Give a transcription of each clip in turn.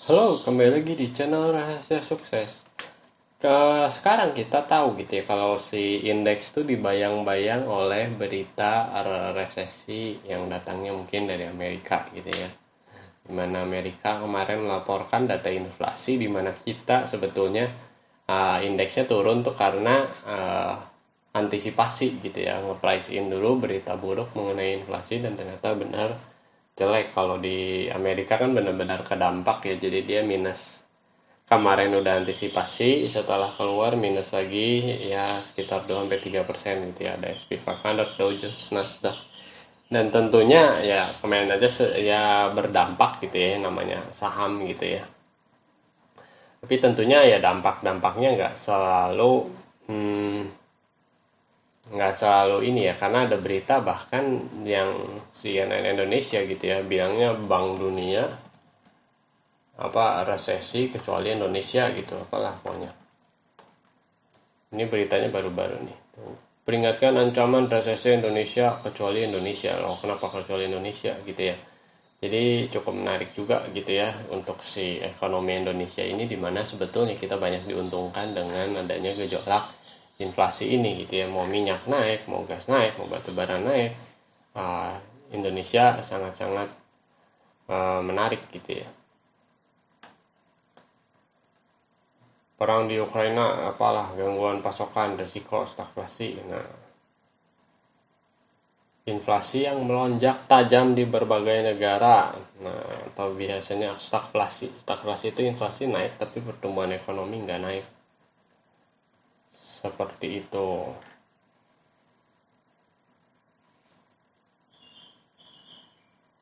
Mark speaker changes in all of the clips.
Speaker 1: Halo, kembali lagi di channel Rahasia Sukses. Sekarang kita tahu gitu ya kalau si indeks itu dibayang-bayang oleh berita resesi yang datangnya mungkin dari Amerika gitu ya. Di mana Amerika kemarin melaporkan data inflasi di mana kita sebetulnya indeksnya turun tuh karena antisipasi gitu ya, nge-price in dulu berita buruk mengenai inflasi dan ternyata benar jelek. Kalau di Amerika kan benar-benar kedampak ya, jadi dia minus. Kemarin udah antisipasi, setelah keluar minus lagi ya sekitar 2-3% gitu ya. Ada SP 500, Dow Jones, Nasdaq. Dan tentunya ya kemarin aja ya berdampak gitu ya, namanya saham gitu ya. Tapi tentunya ya dampak-dampaknya hmm, nggak selalu ini ya, karena ada berita bahkan yang CNN Indonesia gitu ya bilangnya Bank Dunia apa resesi kecuali Indonesia gitu, apalah pokoknya. Ini beritanya baru-baru nih. Peringatkan ancaman resesi Indonesia kecuali Indonesia. Loh, kenapa kecuali Indonesia gitu ya? Jadi cukup menarik juga gitu ya untuk si ekonomi Indonesia ini, dimana sebetulnya kita banyak diuntungkan dengan adanya gejolak inflasi ini gitu ya. Mau minyak naik, mau gas naik, mau batu bara naik, Indonesia sangat-sangat menarik gitu ya. Perang di Ukraina, apalah, gangguan pasokan, resiko stagflasi. Nah, inflasi yang melonjak tajam di berbagai negara. Nah, atau biasanya stagflasi. Stagflasi itu inflasi naik tapi pertumbuhan ekonomi nggak naik. Seperti itu.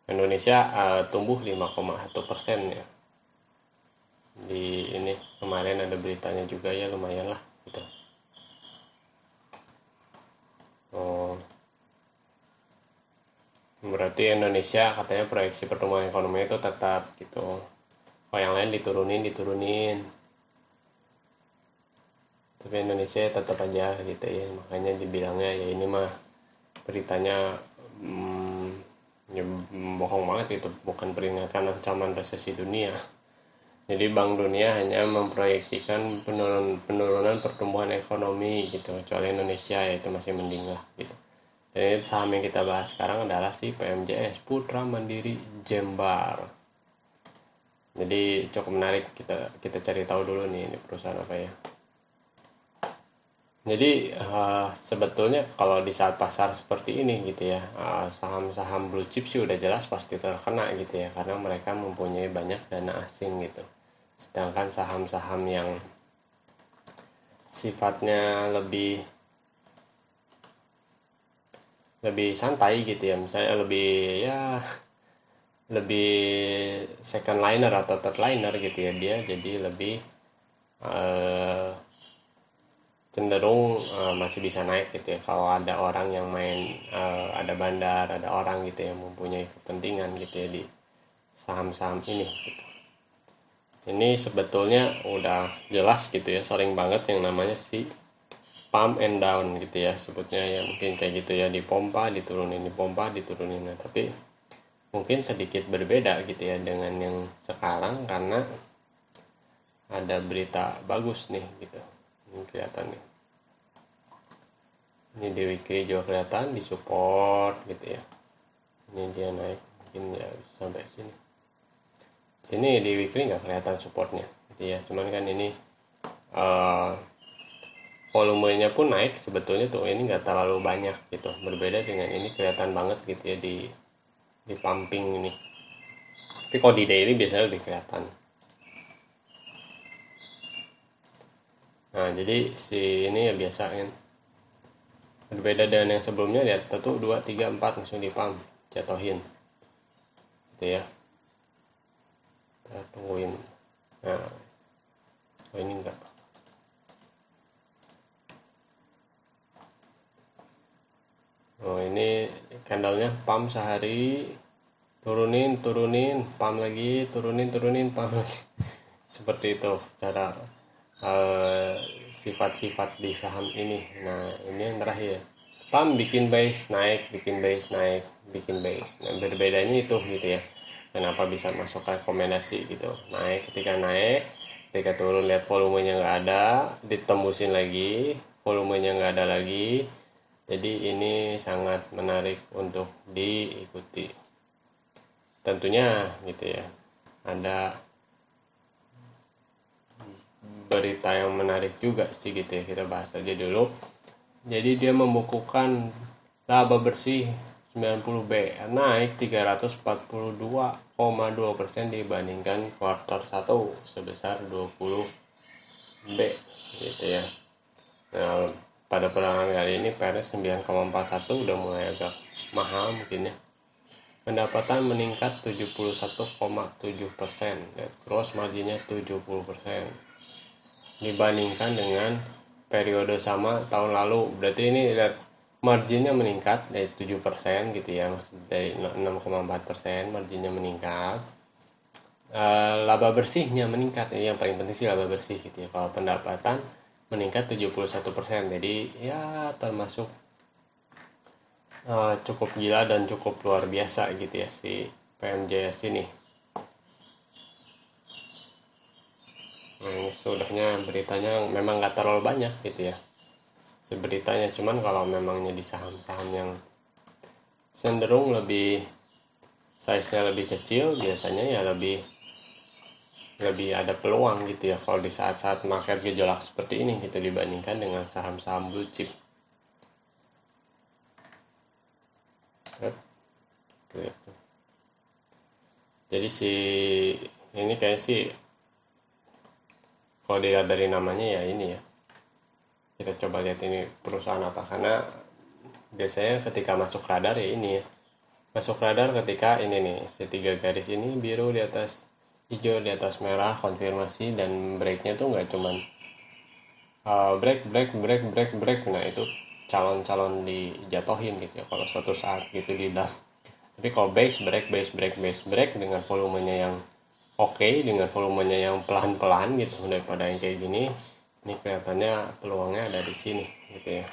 Speaker 1: Indonesia tumbuh 5,1% ya. Di ini kemarin ada beritanya juga ya, lumayan lah gitu. Oh, berarti Indonesia katanya proyeksi pertumbuhan ekonomi itu tetap gitu. Kalau yang lain diturunin. Tapi Indonesia tetap aja gitu ya, makanya dibilangnya ya ini mah beritanya hmm, ya bohong banget, itu bukan peringatan ancaman resesi dunia. Jadi Bank Dunia hanya memproyeksikan penurunan pertumbuhan ekonomi gitu, kecuali Indonesia ya itu masih mending lah gitu. Dan saham yang kita bahas sekarang adalah si PMJS, Putra Mandiri Jembar. Jadi cukup menarik, kita kita cari tahu dulu nih ini perusahaan apa ya. Jadi sebetulnya kalau di saat pasar seperti ini gitu ya, saham-saham blue chip sih udah jelas pasti terkena gitu ya, karena mereka mempunyai banyak dana asing gitu. Sedangkan saham-saham yang sifatnya lebih lebih santai gitu ya, misalnya lebih ya lebih second liner atau third liner gitu ya, dia jadi lebih eh, cenderung masih bisa naik gitu ya, kalau ada orang yang main, ada bandar, ada orang gitu yang mempunyai kepentingan gitu ya di saham-saham ini gitu. Ini sebetulnya udah jelas gitu ya, sering banget yang namanya si pump and down gitu ya sebutnya ya, mungkin kayak gitu ya, dipompa diturunin, dipompa diturunin. Nah, tapi mungkin sedikit berbeda gitu ya dengan yang sekarang, karena ada berita bagus nih gitu. Ini kelihatan nih, ini di weekly juga kelihatan di support gitu ya. Ini dia naik mungkin ya sampai sini. Sini di weekly nggak kelihatan supportnya gitu ya, cuman kan ini uh, volumenya pun naik sebetulnya tuh, ini nggak terlalu banyak gitu, berbeda dengan ini kelihatan banget gitu ya di pumping ini. Tapi kalau di daily biasanya lebih kelihatan. Nah, jadi si ini ya biasa kan, berbeda dengan yang sebelumnya, lihat 1, 2, 3, 4 langsung di pump, jatuhin gitu ya. Kita tungguin. Nah, oh ini enggak. Oh, ini candlenya pump sehari, turunin turunin, pump lagi, turunin pump lagi. Seperti itu cara eh, sifat-sifat di saham ini. Nah, ini yang terakhir, pump bikin base naik, bikin base naik, bikin base. Nah, berbedanya itu gitu ya. kenapa bisa masuk rekomendasi gitu. Ketika naik, ketika turun lihat volumenya nggak ada, ditembusin lagi, volumenya nggak ada lagi. Jadi ini sangat menarik untuk diikuti. Tentunya gitu ya, ada berita yang menarik juga sih gitu ya, kita bahas aja dulu. Jadi dia membukukan laba bersih 90B naik 342,2% dibandingkan kuartal 1 sebesar 20B gitu ya. Nah, pada perangan kali ini PRS 9,41 udah mulai agak mahal mungkin ya. Pendapatan meningkat 71,7%, net gross marginnya 70% dibandingkan dengan periode sama tahun lalu. Berarti ini lihat marginnya meningkat dari 7% gitu ya, dari 6,4% marginnya meningkat. Laba bersihnya meningkat, ini yang paling penting sih laba bersih gitu ya. Kalau pendapatan meningkat 71%, jadi ya termasuk cukup gila dan cukup luar biasa gitu ya si PMJS ini. Sudahnya beritanya memang nggak terlalu banyak gitu ya seberitanya, cuman kalau memangnya di saham-saham yang cenderung lebih size-nya lebih kecil, biasanya ya lebih ada peluang gitu ya kalau di saat-saat market gejolak seperti ini gitu dibandingkan dengan saham-saham blue chip. Jadi si ini kayak sih kalau dilihat dari namanya ya ini ya, kita coba lihat ini perusahaan apa, karena biasanya ketika masuk radar ya ini ya, masuk radar ketika ini nih tiga garis ini biru di atas hijau di atas merah konfirmasi, dan breaknya tuh nggak cuman break. Nah itu calon-calon dijatohin gitu ya kalau suatu saat gitu di dalam. Tapi kalau base break dengan volumenya yang oke, dengan volumenya yang pelan-pelan gitu daripada yang kayak gini, ini kelihatannya peluangnya ada di sini gitu ya.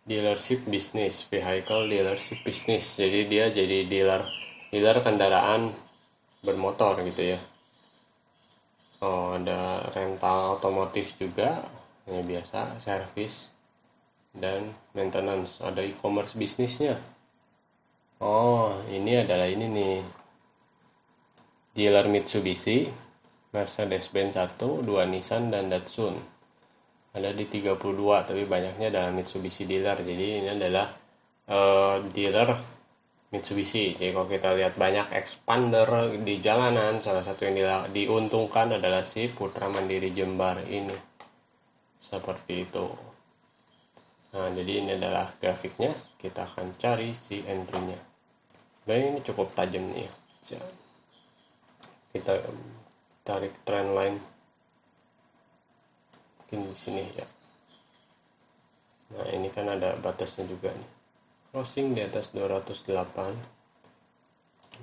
Speaker 1: Dealership business, vehicle dealership business, jadi dia jadi dealer kendaraan bermotor gitu ya. Ada rental otomotif juga, ini biasa service dan maintenance. Ada e-commerce bisnisnya. Ini adalah ini nih, dealer Mitsubishi, Mercedes-Benz 1, 2 Nissan dan Datsun. Ada di 32, tapi banyaknya dalam Mitsubishi dealer. Jadi ini adalah dealer Mitsubishi. Jadi kalau kita lihat banyak expander di jalanan, salah satu yang diuntungkan adalah si Putra Mandiri Jembar ini. Seperti itu. Nah, jadi ini adalah grafiknya. Kita akan cari si entry-nya. Dan ini cukup tajam nih ya. Kita tarik trend line mungkin di sini ya. Nah, ini kan ada batasnya juga nih. Closing di atas 208.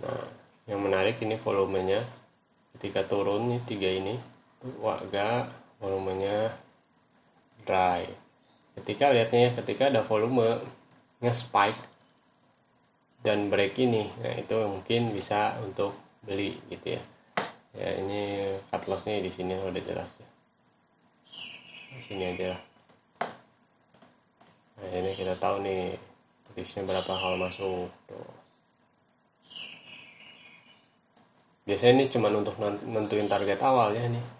Speaker 1: Nah, yang menarik ini volumenya ketika turun nih 3 ini agak volumenya dry. Ketika lihatnya ya, ketika ada volume nge-spike dan break ini, nah itu mungkin bisa untuk beli gitu ya. Ya ini cut loss-nya di sini udah jelas ya. Di sini aja lah. Nah, ini kita tahu nih risknya berapa kalau masuk tuh. Biasanya ini cuma untuk nentuin target awal ya nih.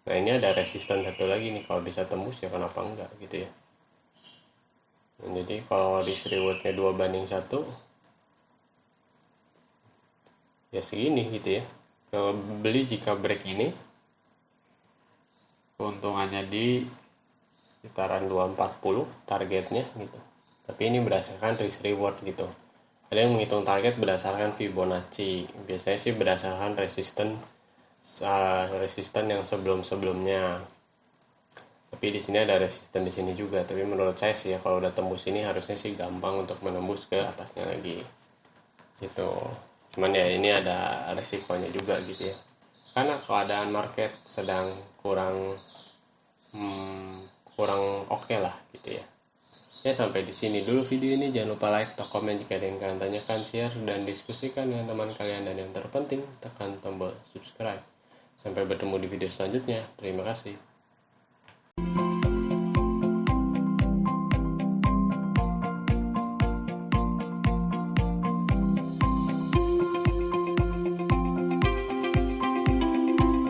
Speaker 1: Nah ini ada resisten satu lagi nih, kalau bisa tembus ya kenapa enggak gitu ya. Nah, jadi kalau risk rewardnya 2:1 ya segini gitu ya. Kalau beli jika break ini keuntungannya di sekitaran 240 targetnya gitu. Tapi ini berdasarkan risk reward gitu. Ada yang menghitung target berdasarkan Fibonacci. Biasanya sih berdasarkan resisten yang sebelum-sebelumnya. Tapi di sini ada resisten di sini juga. Tapi menurut saya sih ya kalau udah tembus ini harusnya sih gampang untuk menembus ke atasnya lagi. Gitu. Cuman ya ini ada resikonya juga gitu ya. Karena keadaan market sedang kurang oke lah gitu ya. Ya, sampai di sini dulu video ini. Jangan lupa like atau komen jika ada yang kalian tanyakan, share dan diskusikan dengan teman kalian, dan yang terpenting tekan tombol subscribe. Sampai bertemu di video selanjutnya. Terima kasih.